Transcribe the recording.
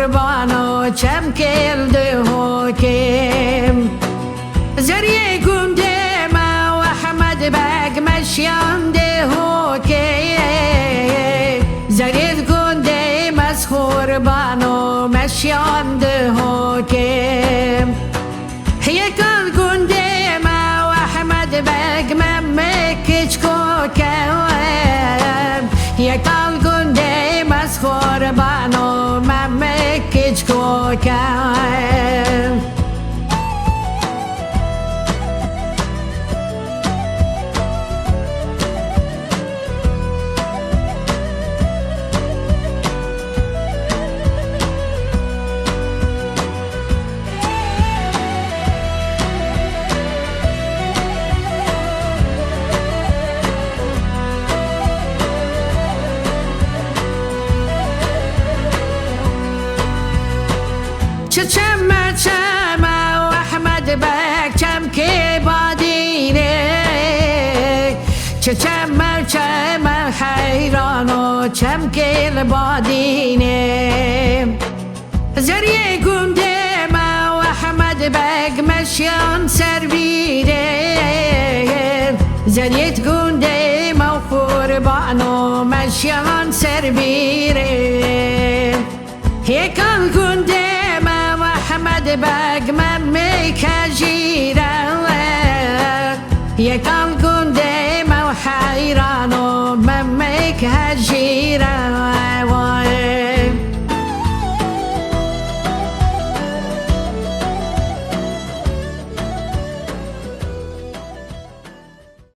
قربان و چم کرده حکم زریه گنده ما و احمد بگ مشیانده حکم زریه گنده مز قربان و مشیانده حکم یکان گنده ما و احمد بگ ممکش کوکم یکان گنده مز قربان و ممکش کوکم چم و احمد بگ چم که بادینه چم حیران و چم که بادینه زریه گنده ما و احمد بگ مشیان سرویره زریه گنده ما قربان و مشیان سرویره یکان گنده احمد بگ من میکشیرم یکان گنده مو حیران و من میکشیرم